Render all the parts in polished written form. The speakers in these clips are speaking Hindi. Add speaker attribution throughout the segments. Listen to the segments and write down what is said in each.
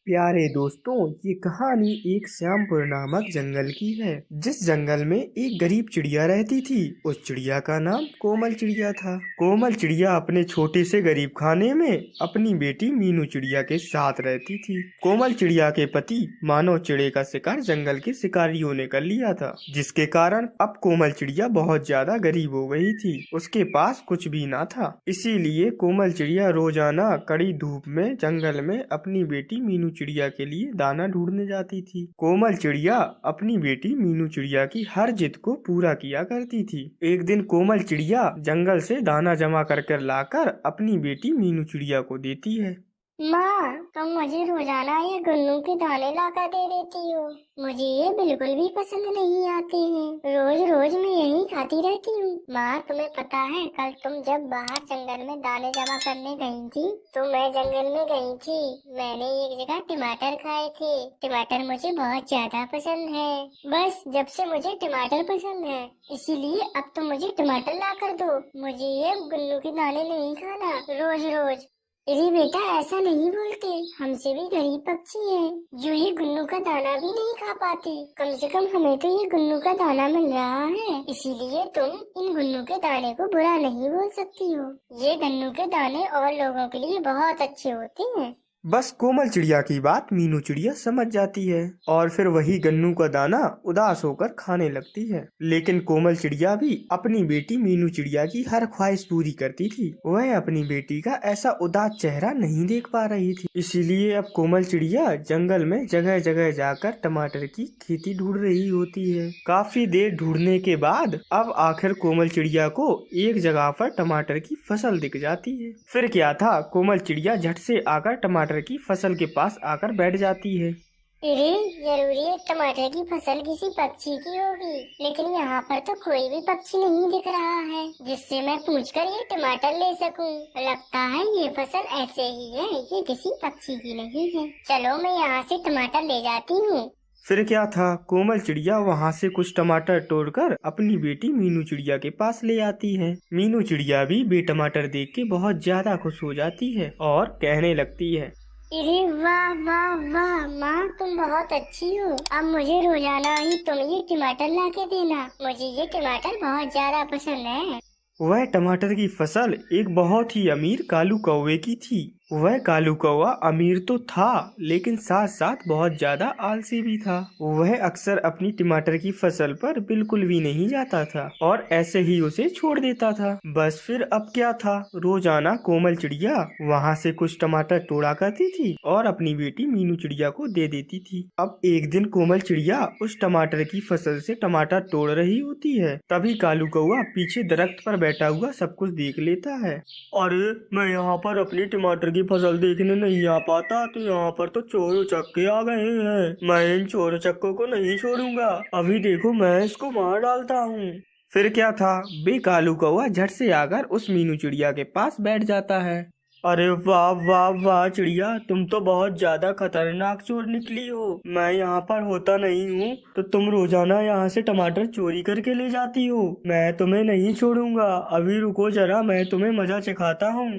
Speaker 1: प्यारे दोस्तों, ये कहानी एक श्यामपुर नामक जंगल की है। जिस जंगल में एक गरीब चिड़िया रहती थी, उस चिड़िया का नाम कोमल चिड़िया था। कोमल चिड़िया अपने छोटे से गरीब खाने में अपनी बेटी मीनू चिड़िया के साथ रहती थी। कोमल चिड़िया के पति मानव चिड़े का शिकार जंगल के शिकारियों ने कर लिया था, जिसके कारण अब कोमल चिड़िया बहुत ज्यादा गरीब हो गई थी। उसके पास कुछ भी ना था। इसीलिए कोमल चिड़िया रोजाना कड़ी धूप में जंगल में अपनी बेटी मीनू चिड़िया के लिए दाना ढूंढने जाती थी। कोमल चिड़िया अपनी बेटी मीनू चिड़िया की हर जिद को पूरा किया करती थी। एक दिन कोमल चिड़िया जंगल से दाना जमा कर कर लाकर अपनी बेटी मीनू चिड़िया को देती है।
Speaker 2: माँ, तुम मुझे रोजाना ये गन्नू के दाने लाकर दे देती हो। मुझे ये बिल्कुल भी पसंद नहीं आते हैं। रोज रोज मैं यही खाती रहती हूँ। माँ, तुम्हें पता है कल तुम जब बाहर जंगल में दाने जमा करने गई थी तो मैं जंगल में गई थी। मैंने एक जगह टमाटर खाए थे। टमाटर मुझे बहुत ज्यादा पसंद है। बस जब से मुझे टमाटर पसंद है, इसीलिए अब तुम मुझे टमाटर ला कर दो। मुझे ये गन्नू के दाने नहीं खाना रोज रोज। अरे बेटा, ऐसा नहीं बोलते। हमसे भी गरीब पक्षी हैं जो ये गुन्नू का दाना भी नहीं खा पाते। कम से कम हमें तो ये गुन्नू का दाना मिल रहा है, इसीलिए तुम इन गुन्नू के दाने को बुरा नहीं बोल सकती हो। ये गन्नू के दाने और लोगों के लिए बहुत अच्छे होते हैं।
Speaker 1: बस कोमल चिड़िया की बात मीनू चिड़िया समझ जाती है और फिर वही गन्नू का दाना उदास होकर खाने लगती है। लेकिन कोमल चिड़िया भी अपनी बेटी मीनू चिड़िया की हर ख्वाहिश पूरी करती थी। वह अपनी बेटी का ऐसा उदास चेहरा नहीं देख पा रही थी। इसीलिए अब कोमल चिड़िया जंगल में जगह जगह जाकर टमाटर की खेती ढूंढ रही होती है। काफी देर ढूंढने के बाद अब आखिर कोमल चिड़िया को एक जगह पर टमाटर की फसल दिख जाती है। फिर क्या था, कोमल चिड़िया झट से आकर टमाटर की फसल के पास आकर बैठ जाती है।
Speaker 2: अरे, जरूरी है टमाटर की फसल किसी पक्षी की होगी, लेकिन यहाँ पर तो कोई भी पक्षी नहीं दिख रहा है जिससे मैं पूछकर ये टमाटर ले सकूं। लगता है ये फसल ऐसे ही है, ये किसी पक्षी की नहीं है। चलो मैं यहाँ से टमाटर ले जाती हूँ।
Speaker 1: फिर क्या था, कोमल चिड़िया वहाँ से कुछ टमाटर तोड़कर अपनी बेटी मीनू चिड़िया के पास ले आती है। मीनू चिड़िया भी टमाटर देख के बहुत ज्यादा खुश हो जाती है और कहने लगती है,
Speaker 2: अरे वाह वाह वाह माँ, तुम बहुत अच्छी हो। अब मुझे रोजाना ही तुम ये टमाटर ला के देना। मुझे ये टमाटर बहुत ज्यादा पसंद है।
Speaker 1: वह टमाटर की फसल एक बहुत ही अमीर कालू कौवे की थी। वह कालू कौवा अमीर तो था, लेकिन साथ साथ बहुत ज्यादा आलसी भी था। वह अक्सर अपनी टमाटर की फसल पर बिल्कुल भी नहीं जाता था और ऐसे ही उसे छोड़ देता था। बस फिर अब क्या था, रोजाना कोमल चिड़िया वहाँ से कुछ टमाटर तोड़ा करती थी और अपनी बेटी मीनू चिड़िया को दे देती थी। अब एक दिन कोमल चिड़िया उस टमाटर की फसल से टमाटर तोड़ रही होती है। तभी कालू कौवा पीछे दरख्त पर बैठा हुआ सब कुछ देख लेता है। अरे, मैं यहाँ पर अपनी टमाटर की फसल देखने नहीं आ पाता, तो यहाँ पर तो चोर उचक्के आ गए हैं। मैं इन चोर उचक्कों को नहीं छोड़ूंगा। अभी देखो, मैं इसको मार डालता हूँ। फिर क्या था, कालू कौवा झट से आकर उस मीनू चिड़िया के पास बैठ जाता है। अरे वाह वाह वाह चिड़िया, तुम तो बहुत ज्यादा खतरनाक चोर निकली हो। मैं यहाँ पर होता नहीं हूँ तो तुम रोजाना यहाँ से टमाटर चोरी करके ले जाती हो। मैं तुम्हें नहीं छोड़ूंगा। अभी रुको जरा, मैं तुम्हें मजा चखाता हूँ।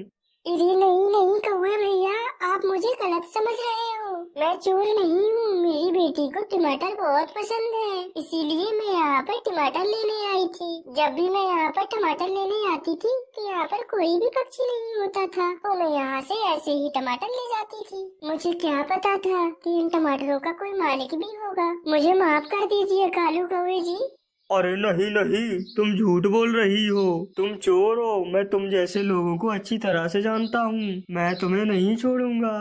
Speaker 2: अरे नहीं नहीं कौवे भैया, आप मुझे गलत समझ रहे हो। मैं चोर नहीं हूँ। मेरी बेटी को टमाटर बहुत पसंद है, इसीलिए मैं यहाँ पर टमाटर लेने आई थी। जब भी मैं यहाँ पर टमाटर लेने आती थी तो यहाँ पर कोई भी पक्षी नहीं होता था, तो मैं यहाँ से ऐसे ही टमाटर ले जाती थी। मुझे क्या पता था कि इन टमाटरों का कोई मालिक भी होगा। मुझे माफ कर दीजिए कालू कौवे जी।
Speaker 1: अरे नहीं नहीं, तुम झूठ बोल रही हो। तुम चोर हो। मैं तुम जैसे लोगों को अच्छी तरह से जानता हूँ। मैं तुम्हें नहीं छोड़ूंगा।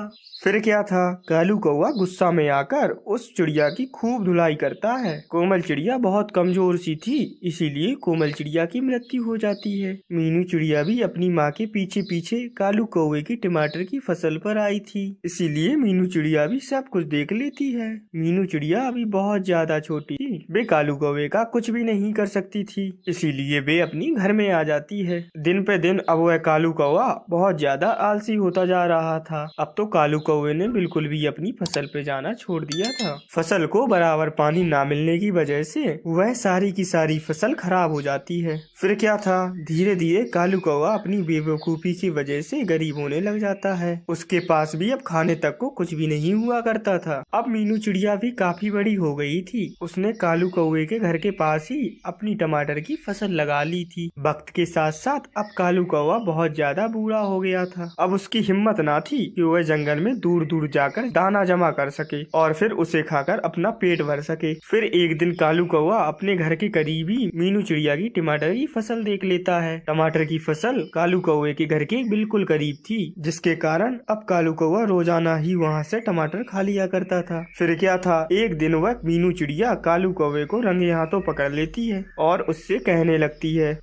Speaker 1: फिर क्या था, कालू कौवा गुस्सा में आकर उस चिड़िया की खूब धुलाई करता है। कोमल चिड़िया बहुत कमजोर सी थी, इसीलिए कोमल चिड़िया की मृत्यु हो जाती है। मीनू चिड़िया भी अपनी माँ के पीछे पीछे कालू कौवे की टमाटर की फसल पर आई थी, इसीलिए मीनू चिड़िया भी सब कुछ देख लेती है। मीनू चिड़िया अभी बहुत ज्यादा छोटी थी। वे कालू कौवे का कुछ भी नहीं कर सकती थी, इसीलिए वे अपनी घर में आ जाती है। दिन पे दिन अब वह कालू कौवा बहुत ज्यादा आलसी होता जा रहा था। अब तो कालू कौवे ने बिल्कुल भी अपनी फसल पे जाना छोड़ दिया था। फसल को बराबर पानी ना मिलने की वजह से वह सारी की सारी फसल खराब हो जाती है। फिर क्या था, धीरे धीरे कालू कौवा अपनी बेवकूफी की वजह से गरीब होने लग जाता है। उसके पास भी अब खाने तक को कुछ भी नहीं हुआ करता था। अब मीनू चिड़िया भी काफी बड़ी हो गई थी। उसने कालू कौवे के घर के पास ही अपनी टमाटर की फसल लगा ली थी। वक्त के साथ साथ अब कालू कौवा बहुत ज्यादा बूढ़ा हो गया था। अब उसकी हिम्मत ना थी कि वह जंगल में दूर दूर जाकर दाना जमा कर सके और फिर उसे खाकर अपना पेट भर सके। फिर एक दिन कालू कौवा अपने घर के करीब ही मीनू चिड़िया की टमाटर की फसल देख लेता है। टमाटर की फसल कालू कौवे के घर के बिल्कुल करीब थी, जिसके कारण अब कालू कौवा रोजाना ही वहाँ से टमाटर खा लिया करता था। फिर क्या था, एक दिन वह मीनू चिड़िया कालू कौवे को रंगे हाथों पकड़ लेती है और उससे कहने लगती है,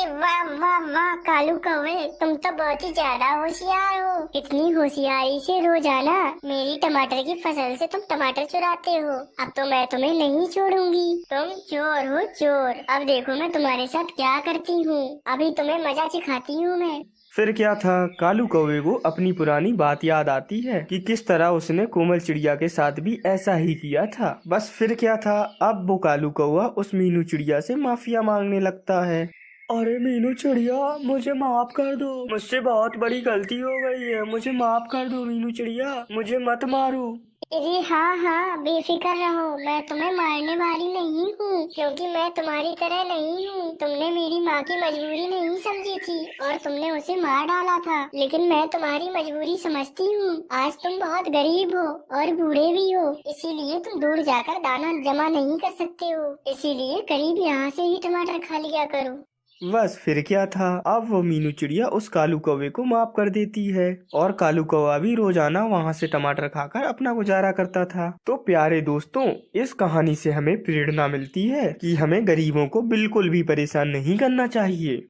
Speaker 2: वाह वाह वाह कालू कौवे, तुम तो बहुत ही ज्यादा होशियार हो। इतनी होशियारी से रोजाना मेरी टमाटर की फसल से तुम टमाटर चुराते हो। अब तो मैं तुम्हें नहीं छोड़ूंगी। तुम चोर हो चोर। अब देखो मैं तुम्हारे साथ क्या करती हूँ। अभी तुम्हें मजा सिखाती हूँ मैं।
Speaker 1: फिर क्या था, कालू कौवे को अपनी पुरानी बात याद आती है कि किस तरह उसने कोमल चिड़िया के साथ भी ऐसा ही किया था। बस फिर क्या था, अब वो कालू कौवा उस मीनू चिड़िया से माफिया मांगने लगता है। अरे मीनू चिड़िया, मुझे माफ कर दो, मुझसे बहुत बड़ी गलती हो गई है, मुझे माफ कर दो मीनू चिड़िया, मुझे मत मारो।
Speaker 2: अरे हाँ हाँ बेफिक्र रहो, मैं तुम्हें मारने वाली नहीं हूँ, क्योंकि मैं तुम्हारी तरह नहीं हूँ। तुमने मेरी माँ की मजबूरी नहीं समझी थी और तुमने उसे मार डाला था, लेकिन मैं तुम्हारी मजबूरी समझती हूँ। आज तुम बहुत गरीब हो और बूढ़े भी हो, इसीलिए तुम दूर जाकर दाना जमा नहीं कर सकते हो। इसीलिए करीब यहाँ से ही टमाटर खा लिया करो।
Speaker 1: बस फिर क्या था, अब वो मीनू चिड़िया उस कालू कौवे को माफ कर देती है और कालू कौवा भी रोजाना वहाँ से टमाटर खाकर अपना गुजारा करता था। तो प्यारे दोस्तों, इस कहानी से हमें प्रेरणा मिलती है कि हमें गरीबों को बिल्कुल भी परेशान नहीं करना चाहिए।